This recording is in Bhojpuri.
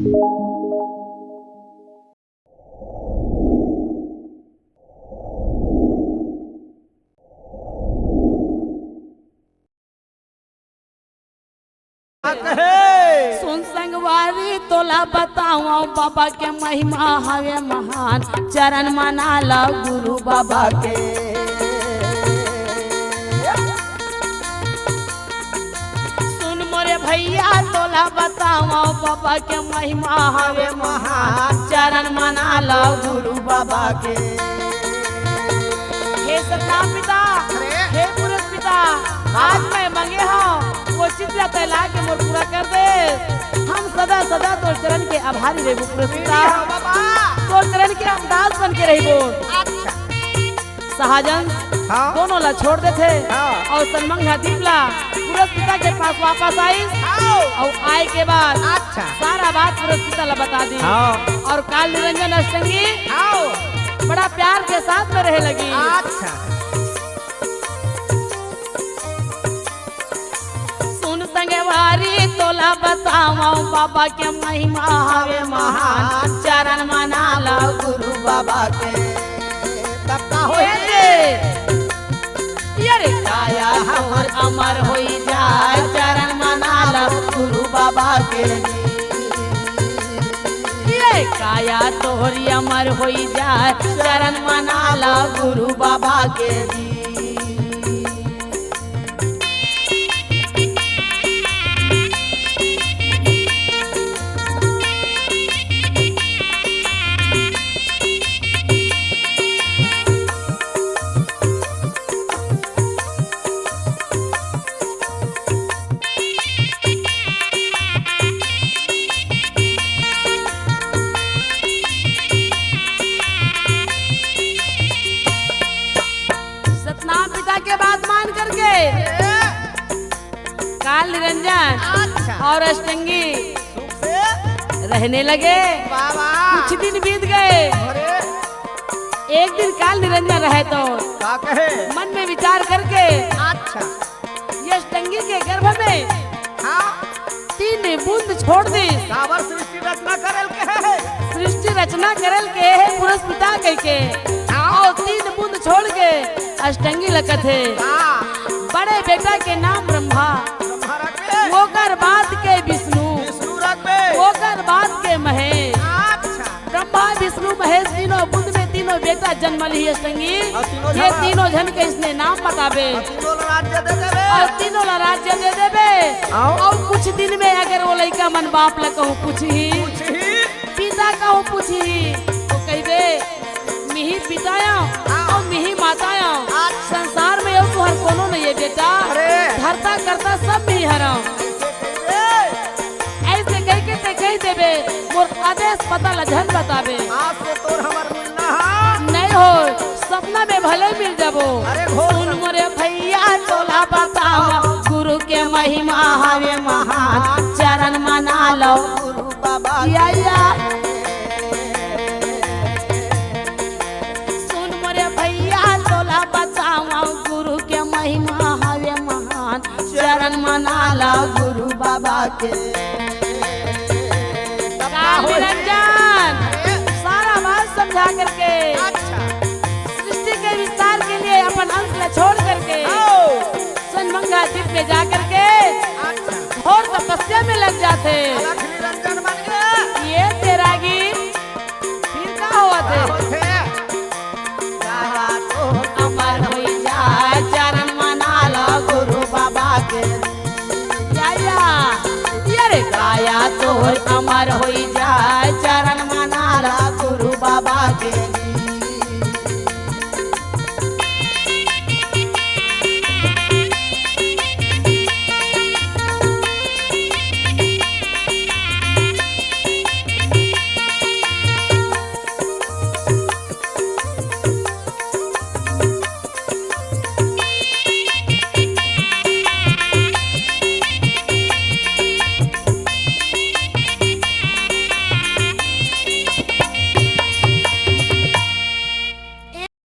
सुन संगवारी तोला बताओ बाबा के महिमा हवे महान, चरण मना लो गुरु बाबा के। सुन मोरे भैया तोला बताओ बाबा के महिमा हवे महान, चरण मना लो गुरु बाबा के। हे सतनाम पिता, हे पुरुष पिता, आज मैं मंगे हूँ वो चित्रा तैला के मोर पूरा कर दे। हम सदा सदा तोर चरण के आभारी रे पुरुष पिता, तोर चरण के अमदास बन के रही बोल। शाहजहां दोनों ला छोड़ दे थे और सनमंगा दीपला पुरुष पिता के पास वापस आई और आए के बाद सारा बात पुरुष पिता ला बता दी। और काल निरंजन अष्टंगी बड़ा प्यार के साथ में रहे लगी। सुन संगवारी तोला बताओ बाबा के महिमा हवे महान, चरण मना लो गुरु बाबा के। तब का होए ये काया हमर अमर होई जाए, चरण मना लो गुरु बाबा के। ये काया तोहरी अमर होई जाए, चरण मना लो गुरु बाबा के। काल निरंजन और अष्टंगी रहने लगे। कुछ दिन बीत गए। एक दिन काल निरंजन रहे तो मन में विचार करके ये अष्टंगी के गर्भ में 3 बूंद छोड़ दी। सृष्टि रचना करल के है पुरुष पिता कह के और 3 बूंद छोड़ के अष्टंगी लगत है। बड़े बेटा के नाम ब्रह्मा, ओकर बाद के विष्णु, ओकर बाद के महेश। ब्रह्मा विष्णु महेश तीनों बुद्ध में तीनों बेटा जन्म ली अष्टंगी। ये तीनों जन के इसने नाम बतावे और तीनों ला राज्य दे देवे। और कुछ दिन में अगर वो लड़का मन बाप ला कहूँ कुछ ही पिता कहूँ कुछ ही तो कह दे मिही पिताया और मिही माताया। संसार में अब हर कोनो नहीं है बेटा, धरता करता सब भी हरा। ऐसे कह के ते कह देवे मोर आदेश पता लझन बतावे। नहीं हो सपना में भले मिल जाबो। सुन मोरे भैया तोला बताओ गुरु के महिमा हवे महान, चरण मना लो गुरु बाबा या। सुन मोरे भैया तोला बताओ गुरु के महिमा हवे महान, चरण मना लो गुरु बाबा के। निरंजन सारा बात समझा करके सृष्टि के विस्तार के लिए अपन अंश को छोड़ करके सनमंगा द्वीप में जा करके घोर तपस्या में लग जाते। ये तेरा गीत फिर का हुआ थे। अमर होई जाए, चरण मना लो गुरु बाबा के। काया तोहर अमर होई जाए, चरण